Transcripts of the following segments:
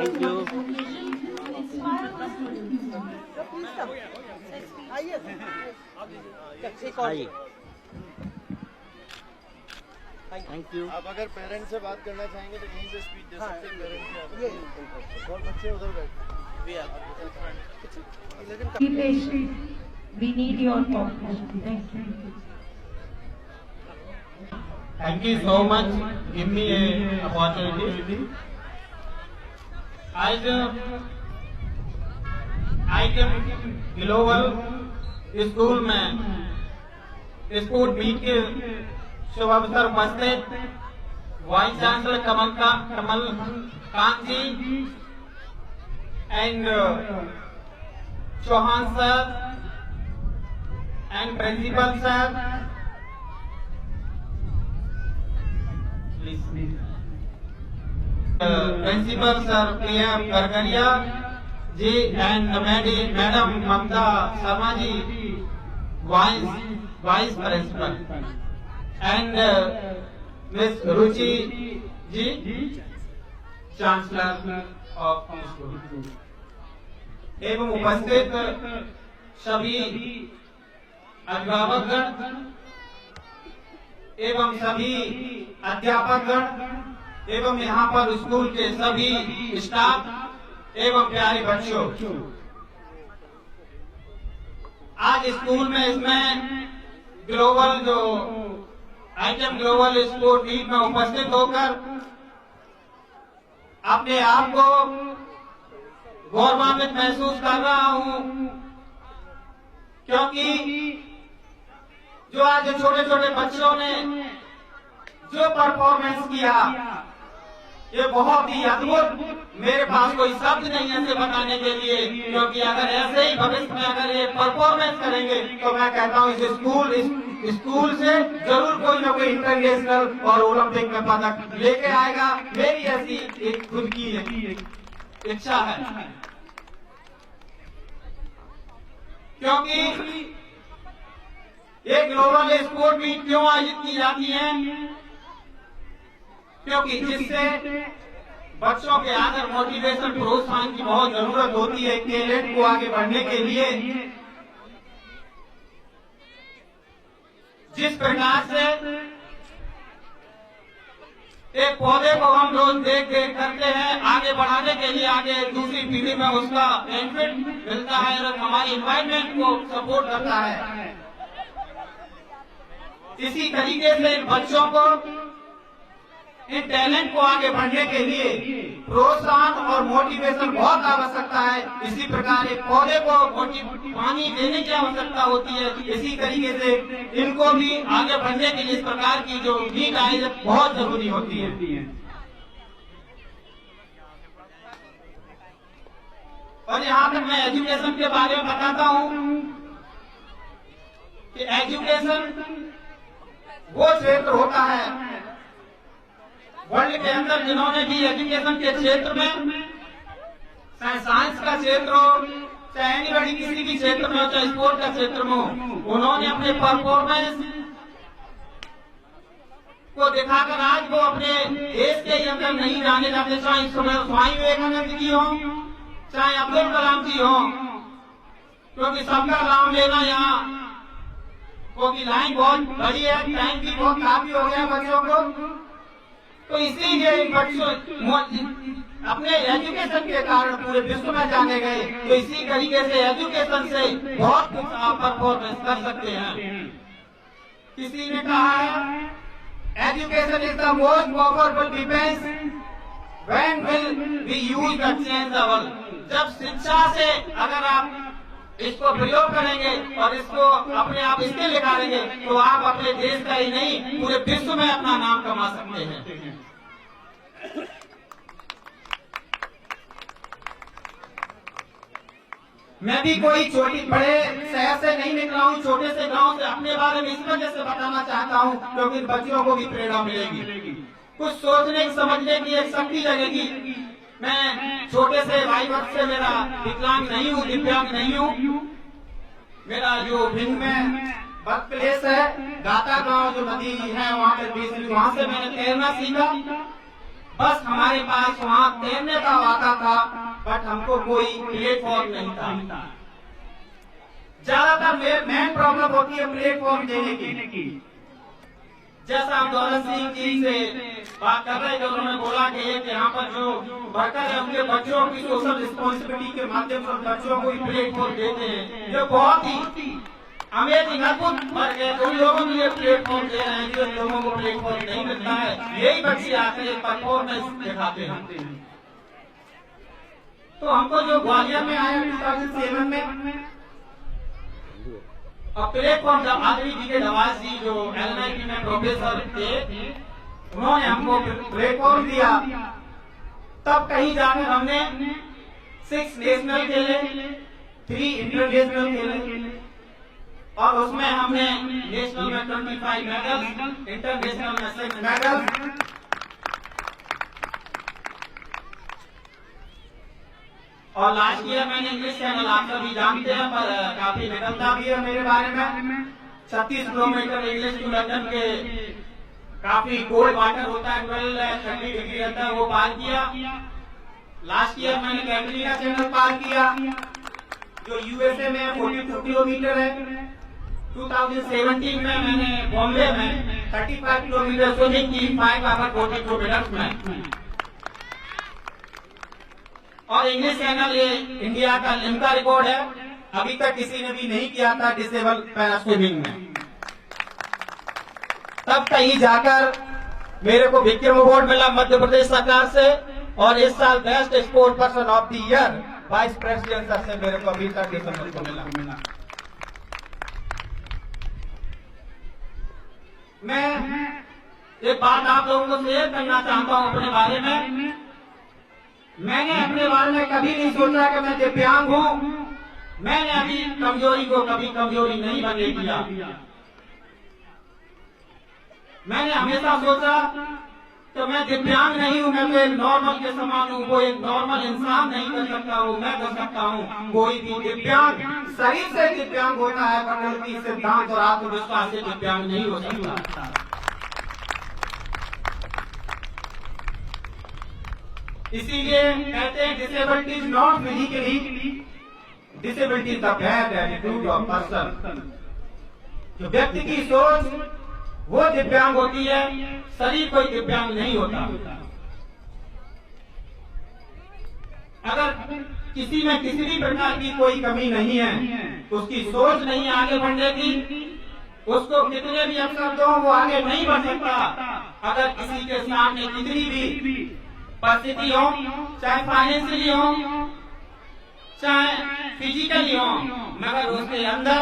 Thank you. आइए, thank you. आप अगर पेरेंट्स से बात करना चाहेंगे तो यहीं से स्पीच दे सकते हैं। पेरेंट्स और बच्चे उधर बैठे। Be patient. We need your cooperation. Thank you. Thank you so much. Give me a opportunity. आज आइटम ग्लोबल स्कूल में स्कूल मीट के शुभ अवसर उपस्थित vice chancellor Kamal Kant ji and Chauhan sir and principal sir, principal sir PM Gargaria ji and madam Mamta Sharma ji vice principal and miss Ruchi ji chancellor of school एवं उपस्थित सभी अभिभावकगण एवं सभी अध्यापकगण एवं यहाँ पर स्कूल के सभी स्टाफ एवं प्यारे बच्चों, आज स्कूल में इसमें ग्लोबल जो आइटम ग्लोबल स्पोर्ट मीट में उपस्थित होकर अपने आप को गौरवान्वित महसूस कर रहा हूं, क्योंकि जो आज छोटे छोटे बच्चों ने जो परफॉर्मेंस किया ये बहुत ही अद्भुत, मेरे पास कोई शब्द नहीं है इसे बताने के लिए, क्योंकि अगर ऐसे ही भविष्य में अगर ये परफॉर्मेंस करेंगे तो मैं कहता हूँ इस स्कूल से जरूर कोई ना कोई इंटरनेशनल और ओलंपिक में पदक लेके आएगा। मेरी ऐसी एक खुद की इच्छा है, क्योंकि ये ग्लोबल स्पोर्ट मीट क्यों आयोजित की जाती है, क्योंकि जिससे बच्चों के अंदर मोटिवेशन प्रोत्साहन की बहुत जरूरत होती है टैलेंट को आगे बढ़ने के लिए। जिस प्रकार से एक पौधे को हम रोज देख करते हैं, आगे बढ़ाने के लिए आगे दूसरी पीढ़ी में उसका बेनिफिट मिलता है और हमारी एनवायरमेंट को सपोर्ट करता है, इसी तरीके से इन बच्चों को इन टैलेंट को आगे बढ़ने के लिए प्रोत्साहन और मोटिवेशन बहुत आवश्यकता है। इसी प्रकार एक पौधे को पानी देने की आवश्यकता होती है, इसी तरीके से इनको भी आगे बढ़ने के लिए इस प्रकार की जो मीट आयोजन बहुत जरूरी होती है। और यहाँ पर मैं एजुकेशन के बारे में बताता हूँ कि एजुकेशन वो क्षेत्र होता है वर्ल्ड के अंदर जिन्होंने भी एजुकेशन के क्षेत्र में, चाहे साइंस का क्षेत्र हो, चाहे एनीबॉडी किसी भी क्षेत्र में हो, चाहे स्पोर्ट का क्षेत्र में हो, उन्होंने अपने परफॉर्मेंस को दिखाकर आज वो अपने देश के अंदर नहीं जाने जाते, चाहे स्वामी विवेकानंद जी हो, चाहे अब्दुल कलाम जी हो, क्योंकि सबका नाम लेना यहाँ क्योंकि लाइन बहुत बड़ी है, टाइम भी बहुत काफी हो गया बच्चों को, तो इसीलिए बच्चों अपने एजुकेशन के कारण पूरे विश्व में जाने गए। तो इसी तरीके से एजुकेशन से बहुत कुछ आप परफॉर्मेंस कर सकते हैं। किसी ने कहा है education is the most powerful defence when will we use the change the world. जब शिक्षा से अगर आप इसको प्रयोग करेंगे और इसको अपने आप इसके निकालेंगे तो आप अपने देश का ही नहीं पूरे विश्व में अपना नाम कमा सकते हैं। मैं भी कोई छोटी बड़े शहर से नहीं निकला हूँ, छोटे से गांव से अपने बारे में इस वजह से बताना चाहता हूँ क्योंकि बच्चों को भी प्रेरणा मिलेगी, कुछ सोचने समझने की एक शक्ति लगेगी। मैं छोटे से भाई वर्ष से मेरा विकलांग नहीं हूँ, दिव्यांग नहीं हूँ। मेरा जो भिंड में बर्थ प्लेस है गाता गांव जो नदी है वहाँ पे वहाँ से मैंने तैरना सीखा। बस हमारे पास वहाँ तैरने का वादा था, बट हमको कोई प्लेटफॉर्म नहीं था। ज्यादातर मेन प्रॉब्लम होती है प्लेटफॉर्म देने की। जैसा हम दौलत सिंह जी से बात कर रहे थे, उन्होंने बोला कि यहाँ पर जो वर्कर है उनके बच्चों की सोशल रिस्पॉन्सिबिलिटी के माध्यम से बच्चों को प्लेटफॉर्म देते हैं। ये बहुत ही अमेजिंग अद्भुत वर्क है। उन लोगों के लिए प्लेटफॉर्म दे रहे हैं जो लोगों को प्लेटफॉर्म नहीं मिलता है। यही बच्चे आकर परफॉर्मेंस दिखाते हैं। तो हमको जो ग्वालियर में आया 2007 में, और प्लेटफॉर्म जब आदमी जी के नवाज जी जो LNIP में प्रोफेसर थे, उन्होंने हमको प्लेटफॉर्म दिया। तब कहीं जाकर हमने 6 नेशनल खेले, 3 इंटरनेशनल खेले, और उसमें हमने नेशनल में 25 मेडल, इंटरनेशनल में 6 मेडल। और लास्ट ईयर मैंने इंग्लिश चैनल आप सभी जानते हैं, पर काफी निकलता भी है मेरे बारे में। 36 किलोमीटर इंग्लिश टू लंदन के काफी कोल्ड वाटर होता है, 12-30 डिग्री रहता है, वो पार किया। लास्ट ईयर मैंने कैटरीना चैनल पार किया जो USA में 42 किलोमीटर है। 2017 में मैंने बॉम्बे में 35 किलोमीटर स्विमिंग की 5 आवर 42 मिनट्स में। और इंग्लिश चैनल ये इंडिया का लिम्का रिकॉर्ड है, अभी तक किसी ने भी नहीं किया था डिसेबल पैरा स्विमिंग में। तब कहीं जाकर मेरे को विक्रम अवार्ड मिला मध्य प्रदेश सरकार से, और इस साल best sport person of the year vice president से मेरे को अभी तक दिसंबर को मिला। मैं एक बात आप लोगों को शेयर करना चाहता हूं अपने बारे में। मैंने अपने बारे में कभी नहीं सोचा कि मैं दिव्यांग हूं। मैंने अभी कमजोरी को कभी कमजोरी नहीं बनने दिया। मैंने हमेशा सोचा तो मैं दिव्यांग नहीं हूं, मैं तो एक नॉर्मल के समान हूं। वो एक नॉर्मल इंसान नहीं कर सकता हूं, मैं कर सकता हूं। कोई भी दिव्यांग शरीर से दिव्यांग होता है, प्रकृति सिद्धांत और आत्मविश्वास से दिव्यांग नहीं हो सकता। इसीलिए कहते हैं disability is not physically, disability is the bad attitude of person. जो व्यक्ति की सोच वो दिव्यांग होती है, शरीर कोई दिव्यांग नहीं होता। अगर किसी में किसी भी प्रकार की कोई कमी नहीं है, उसकी सोच नहीं आगे बढ़ने की, उसको कितने भी अवसर दो वो आगे नहीं बढ़ सकता। अगर किसी के सामने कितनी भी परिस्थिति हो, चाहे फाइनेंशियली हो, चाहे फिजिकली हो, मगर उसके अंदर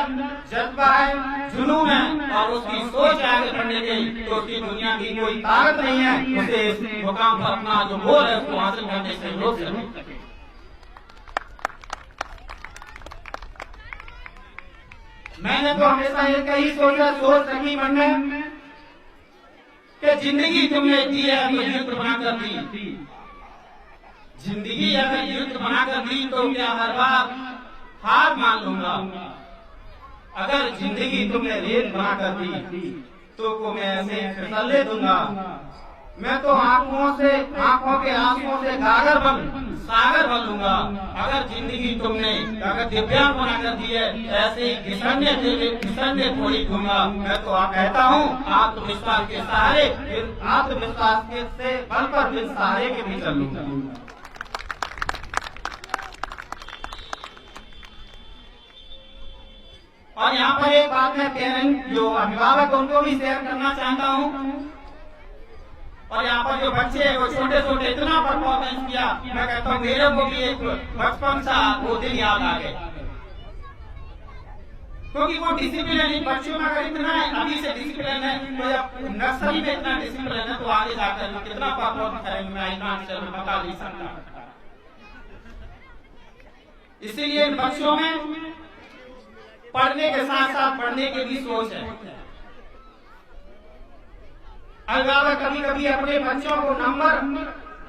जज्बा है, जुनून है और उसकी सोच आगे बढ़ने की, तो उसकी दुनिया की कोई ताकत नहीं है उसे इस मुकाम पर अपना जो गोल है उसको हासिल करने से रोक सके। मैंने तो हमेशा एक ही सोच रखी मन में कि जिंदगी तुमने दी है तो युद्ध बनाकर दी। जिंदगी अगर युद्ध बनाकर दी तो क्या हर बार हार मान लूंगा। अगर जिंदगी तुमने रेत बनाकर दी तो को मैं ऐसे फिसलने दूंगा। मैं तो आंखों के आंसुओं से सागर बन लूंगा। अगर जिंदगी तुमने अगर दिव्यांग बनाकर दी है, ऐसे ही घिसने थोड़ी दूंगा। मैं तो कहता हूँ आत्मविश्वास के सहारे, आत्मविश्वास के से बल पर बिन सहारे के भी चलूंगा। और यहाँ पर एक बात मैं पेरेंट जो अभिभावक उनको भी शेयर करना चाहता हूँ। और यहाँ पर जो बच्चे हैं वो छोटे छोटे इतना परफॉर्मेंस किया, मैं कहता हूँ मेरे को भी एक बचपन सा वो दिन याद आ गए। क्योंकि वो डिसिप्लिन बच्चों में अगर इतना अभी से डिसिप्लिन है तो जब नर्सरी में इतना डिसिप्लिन है तो आगे जाकर कितना परफॉर्म करेंगे मैं इतना बता नहीं सकता। इसीलिए इन बच्चों में पढ़ने के साथ साथ पढ़ने की भी सोच है। अभिभावक कभी कभी अपने बच्चों को नंबर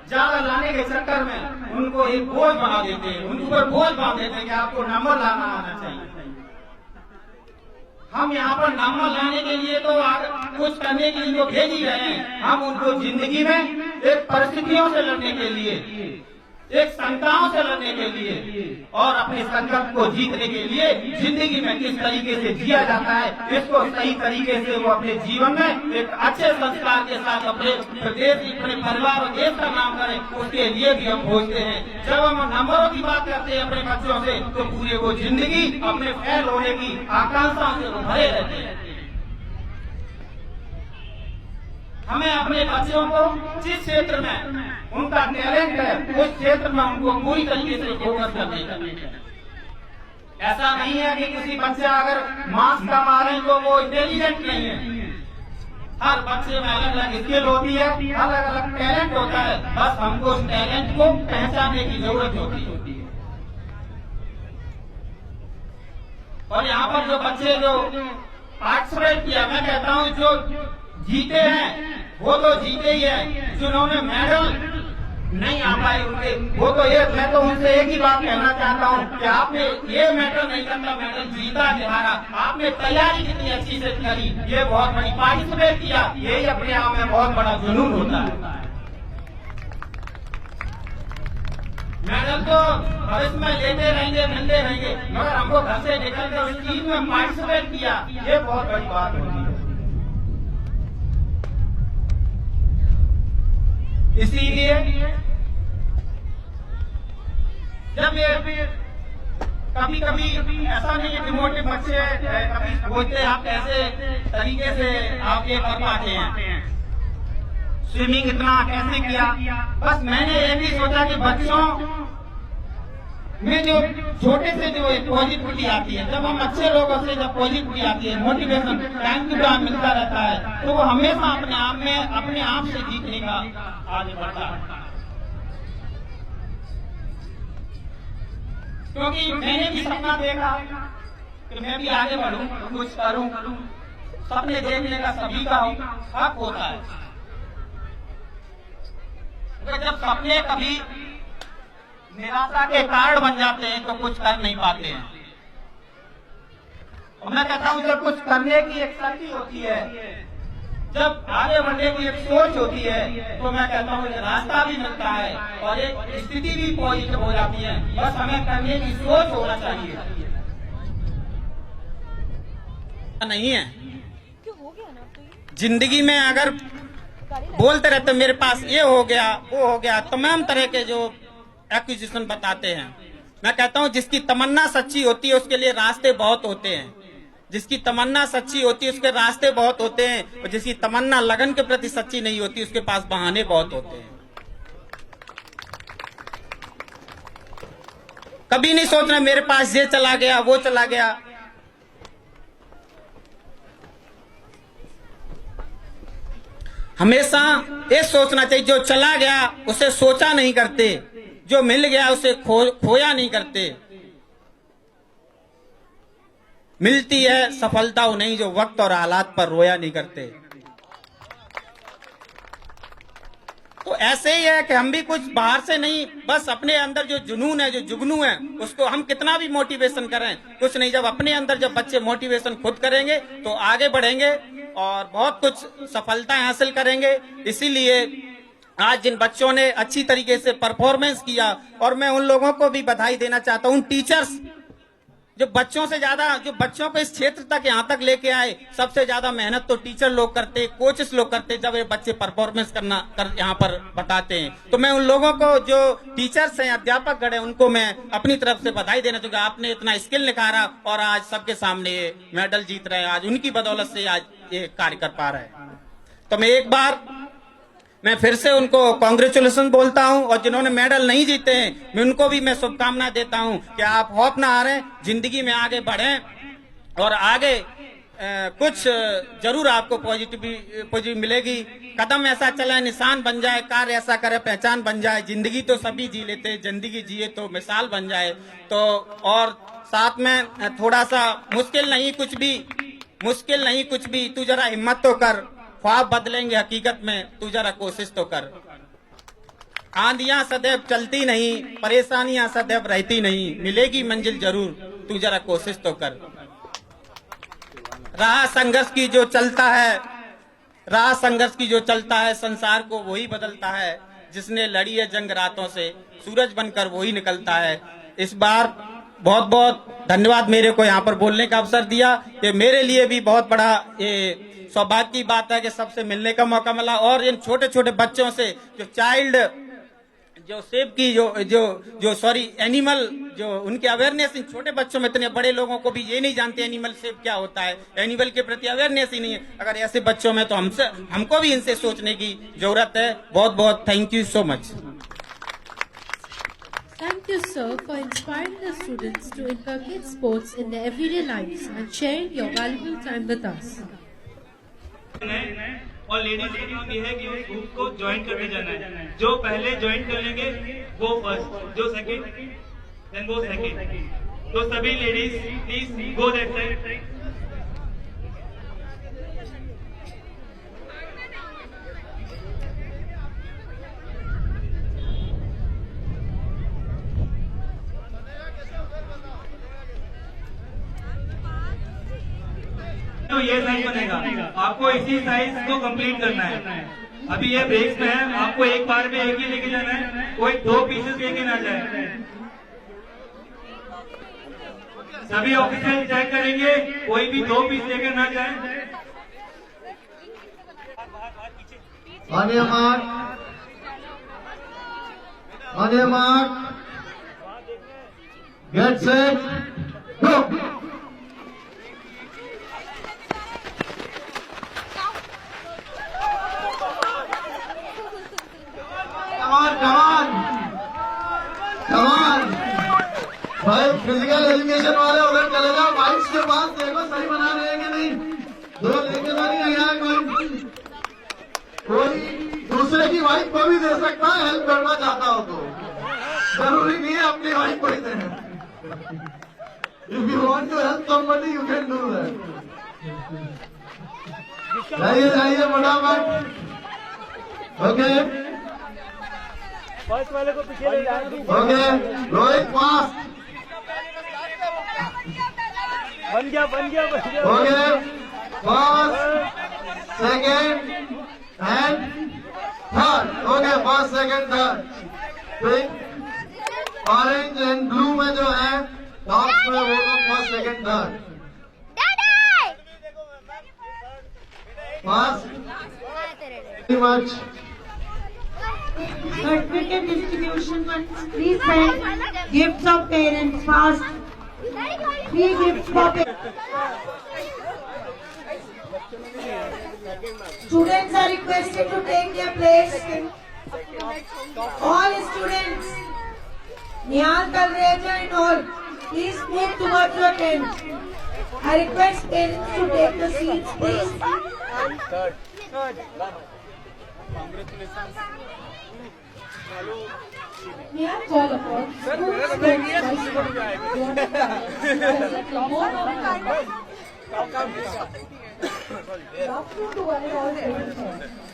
ज्यादा लाने के चक्कर में उनको एक बोझ बना देते हैं, उनके ऊपर बोझ बांध देते हैं कि आपको नंबर लाना आना चाहिए। हम यहाँ पर नंबर लाने के लिए तो कुछ करने के लिए तो भेज ही रहे हैं। हम उनको जिंदगी में एक परिस्थितियों से लड़ने के लिए, एक शंकाओं से लड़ने के लिए और अपने संकट को जीतने के लिए जिंदगी में किस तरीके से जिया जाता है, इसको सही तरीके से वो अपने जीवन में एक अच्छे संस्कार के साथ अपने प्रदेश, अपने परिवार और देश का नाम करें, उसके लिए भी हम खोजते हैं। जब हम नंबरों की बात करते हैं अपने बच्चों से, तो पूरे वो जिंदगी अपने फेल होने की आकांक्षाओं से भरे रहते हैं। हमें अपने बच्चों को जिस क्षेत्र में उनका टैलेंट है, उस क्षेत्र में उनको पूरी तरीके से फोकस करने का। ऐसा नहीं है कि किसी बच्चा अगर मार्क्स कमा रहे तो वो इंटेलिजेंट नहीं है। हर बच्चे में अलग अलग स्किल होती है, अलग अलग टैलेंट होता है, बस हमको उस टैलेंट को पहचानने की जरूरत होती है। और यहाँ पर जो बच्चे जो पार्टिसिपेट किया, मैं कहता हूँ जो जीते हैं वो तो जीते ही है, जिन्होंने मेडल नहीं आ पाए उनके, वो तो ये, मैं तो उनसे एक ही बात कहना चाहता हूँ कि आपने ये मेडल नहीं करता, मेडल जीता दिखाना, आपने तैयारी कितनी अच्छी से करी, ये बहुत बड़ी पार्टिसिपेट किया, यही अपने आप में बहुत बड़ा जुनून होता है। मेडल तो भविष्य में लेते रहेंगे, मिलते रहेंगे, मगर हमको घर से निकल कर उस चीज में पार्टिसिपेट किया, ये बहुत बड़ी बात होती है। इसीलिए जब ये कभी कभी ऐसा नहीं है कि मोटे बच्चे कभी सोचते आप कैसे तरीके से आप ये कर पाते हैं, स्विमिंग इतना कैसे किया। बस मैंने ये भी सोचा कि बच्चों में जो छोटे से जो पॉजिटिविटी आती है, जब हम अच्छे लोगों से जब पॉजिटिविटी आती है, मोटिवेशन टाइम टू टाइम मिलता रहता है, तो वो हमेशा अपने आप से जीतने का आगे बढ़ता है। क्योंकि मैंने भी सपना देखा कि मैं भी आगे बढ़ूं, कुछ करूं, सपने देखने का सभी का हक होता है। तो जब सपने कभी निराशा के कारण बन जाते हैं तो कुछ कर नहीं पाते हैं। और मैं कहता हूं जब कुछ करने की एक शक्ति होती है, जब आगे बढ़ने की एक सोच होती है, तो मैं कहता हूँ रास्ता भी मिलता है और एक स्थिति भी पॉजिटिव हो जाती है। बस हमें करने की सोच होना चाहिए। नहीं है जिंदगी में अगर बोलते रहते मेरे पास ये हो गया वो हो गया, तमाम तरह के जो एक्विजिशन बताते हैं, मैं कहता हूँ जिसकी तमन्ना सच्ची होती है उसके लिए रास्ते बहुत होते हैं। जिसकी तमन्ना सच्ची होती है उसके रास्ते बहुत होते हैं, और जिसकी तमन्ना लगन के प्रति सच्ची नहीं होती उसके पास बहाने बहुत होते हैं। कभी नहीं सोचना मेरे पास ये चला गया वो चला गया। हमेशा ये सोचना चाहिए जो चला गया उसे सोचा नहीं करते, जो मिल गया उसे खोया नहीं करते। मिलती है सफलता नहीं जो वक्त और हालात पर रोया नहीं करते। तो ऐसे ही है कि हम भी कुछ बाहर से नहीं, बस अपने अंदर जो जुनून है, जो जुगनू है, उसको हम कितना भी मोटिवेशन करें कुछ नहीं। जब अपने अंदर जब बच्चे मोटिवेशन खुद करेंगे तो आगे बढ़ेंगे और बहुत कुछ सफलताएं हासिल करेंगे। इसीलिए आज जिन बच्चों ने अच्छी तरीके से परफॉर्मेंस किया, और मैं उन लोगों को भी बधाई देना चाहता हूं, टीचर्स जो बच्चों से ज्यादा, जो बच्चों को इस क्षेत्र तक यहाँ तक लेके आए, सबसे ज्यादा मेहनत तो टीचर लोग करते, कोचेस लोग करते, जब ये बच्चे परफॉर्मेंस यहाँ पर बताते हैं। तो मैं उन लोगों को जो टीचर्स हैं, अध्यापक गण हैं, उनको मैं अपनी तरफ से बधाई देना चाहूंगा। आपने इतना स्किल निखारा और आज सबके सामने ये मेडल जीत रहे हैं, आज उनकी बदौलत से आज ये कार्य कर पा रहे हैं। तो मैं एक बार मैं फिर से उनको कांग्रेचुलेशन बोलता हूं, और जिन्होंने मेडल नहीं जीते हैं मैं उनको भी मैं शुभकामनाएं देता हूं कि आप हौफ ना हारें, जिंदगी में आगे बढ़ें और आगे कुछ जरूर आपको पॉजिटिव मिलेगी। कदम ऐसा चले निशान बन जाए, कार्य ऐसा करे पहचान बन जाए। जिंदगी तो सभी जी लेते हैं, जिंदगी जिए तो मिसाल बन जाए। तो और साथ में थोड़ा सा मुश्किल नहीं कुछ भी, तू जरा हिम्मत तो कर, ख्वाब बदलेंगे हकीकत में, तू जरा कोशिश तो कर। आंधियां सदैव चलती नहीं, परेशानियां सदैव रहती नहीं, मिलेगी मंजिल जरूर, तू जरा कोशिश तो कर। राह संघर्ष की जो चलता है, राह संघर्ष की जो चलता है संसार को वही बदलता है, जिसने लड़ी है जंग रातों से सूरज बनकर वही निकलता है। इस बार बहुत बहुत धन्यवाद मेरे को यहाँ पर बोलने का अवसर दिया। ये मेरे लिए भी बहुत बड़ा ये सौभाग्य की बात है कि सबसे मिलने का मौका मिला, और इन छोटे छोटे बच्चों से जो चाइल्ड जो सेब की जो सॉरी एनिमल जो उनकी अवेयरनेस इन छोटे बच्चों में, इतने बड़े लोगों को भी ये नहीं जानते एनिमल सेब क्या होता है, एनिमल के प्रति अवेयरनेस ही नहीं है। अगर ऐसे बच्चों में तो हमको भी इनसे सोचने की जरूरत है। बहुत बहुत thank you so much. Thank you, sir, for inspiring the students to inculcate sports in their everyday lives and sharing your valuable time with us. और लेडीज का काम ये है कि उस ग्रुप को ज्वाइन करके जाना है। जो पहले ज्वाइन कर लेंगे वो फर्स्ट, जो सेकंड देन वो सेकंड। तो सभी ladies please go that side. तो ये साइज बनेगा, आपको इसी साइज को कंप्लीट करना है। अभी ये ब्रेक्स में है, आपको एक बार में एक ही लेके जाना है, कोई 2 पीसेस लेके ना जाए। सभी ऑफिसर चेक करेंगे, कोई भी 2 पीस लेके ना जाए। On your mark, get set, go. Come on. भाई फिजिकल एजुकेशन वाले उधर चले जाओ, वाइट्स के पास देखो सही बना रहे हैं कि नहीं। 2 लेके तो नहीं आया कोई दूसरे की वाइफ को भी दे सकता है, हेल्प करना चाहता हो तो। जरूरी नहीं है अपनी वाइफ को ही देना। If you want to help somebody, you can do that. जाइए फटाफट। ओके फर्स्ट वाले को पीछे ले जाना। Okay Rohit fast. बन गया। Okay first second and third. Okay first second third. Pink orange and blue में जो है टॉप्स में वो तो first second third. First much Certificate distribution. Please send gifts of parents fast. 3 gifts for parents. Students are requested to take their place. All students, Nihal Talreja and all, please move towards your tent. I request parents to take the seats, please. May I call upon school sports vice to one and all parents.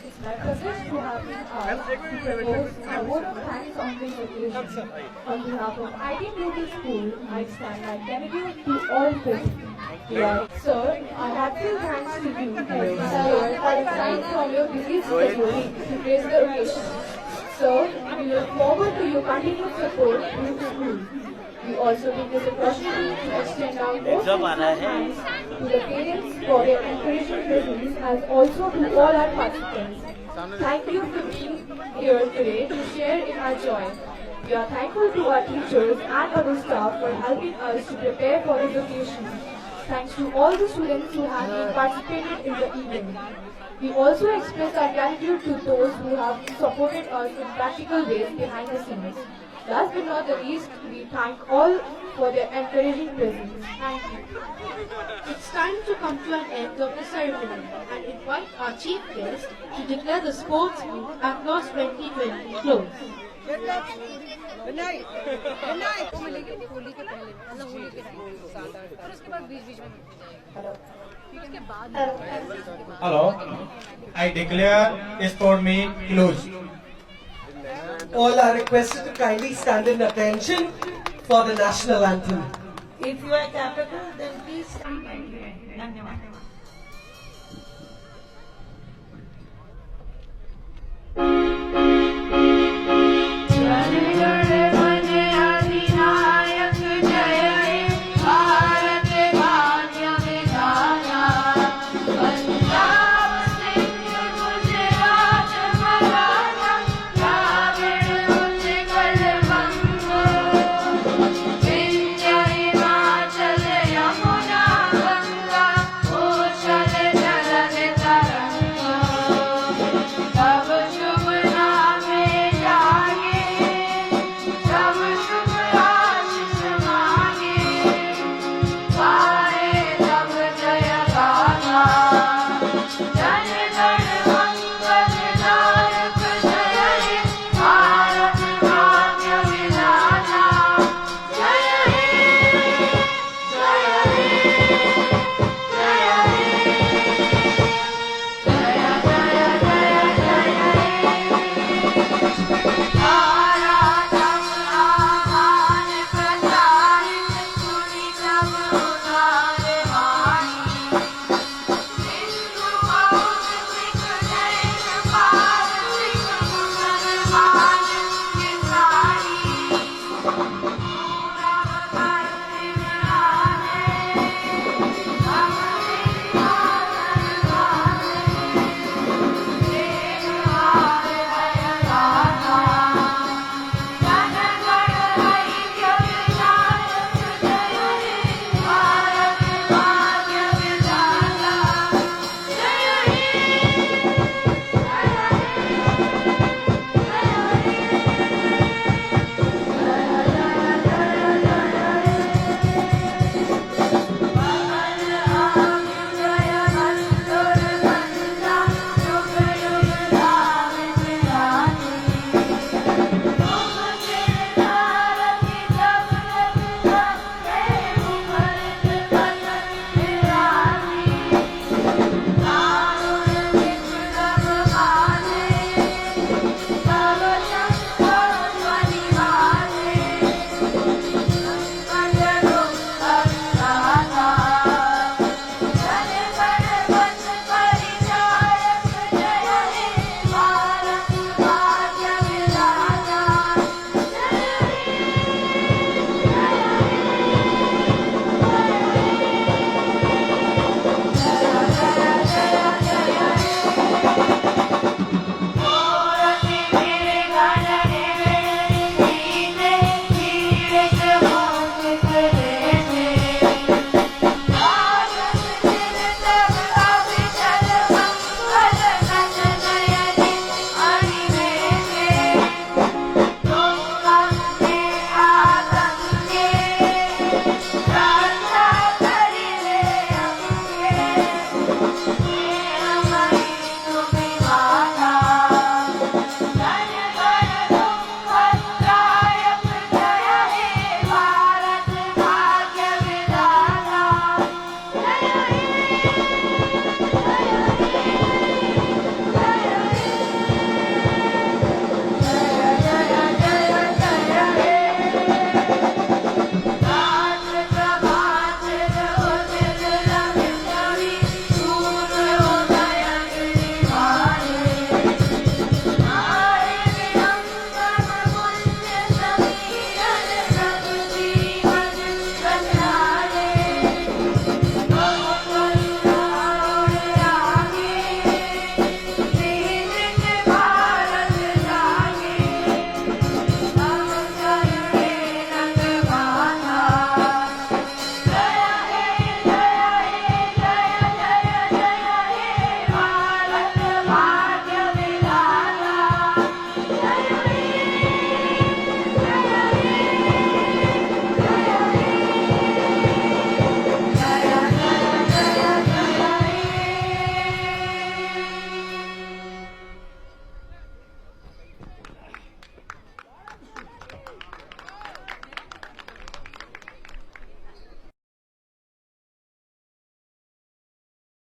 It's my privilege to have been asked to propose a vote of thanks on this occasion. On behalf of IT Global School, I stand my gratitude to all present. Sir, our heartfelt thanks to you, sir, for time from your busy schedule to grace the occasion. So, we look forward to your continued support in the school. We also take this opportunity to extend our most thanks to the parents for their encouraging presence, as also to all our participants. Thank you for being here today to share in our joy. We are thankful to our teachers and our staff for helping us to prepare for this occasion. Thanks to all the students who have participated in the event. We also express our gratitude to those who have supported us in practical ways behind the scenes. Last but not the least, we thank all for their encouraging presence. Thank you. It's time to come to an end of the ceremony and invite our chief guest to declare the sports meet Across 2020 closed. Hello, I declare sport meet closed. All are requested to kindly stand in attention for the national anthem. If you are capable, then please stand by. Dhanyawad.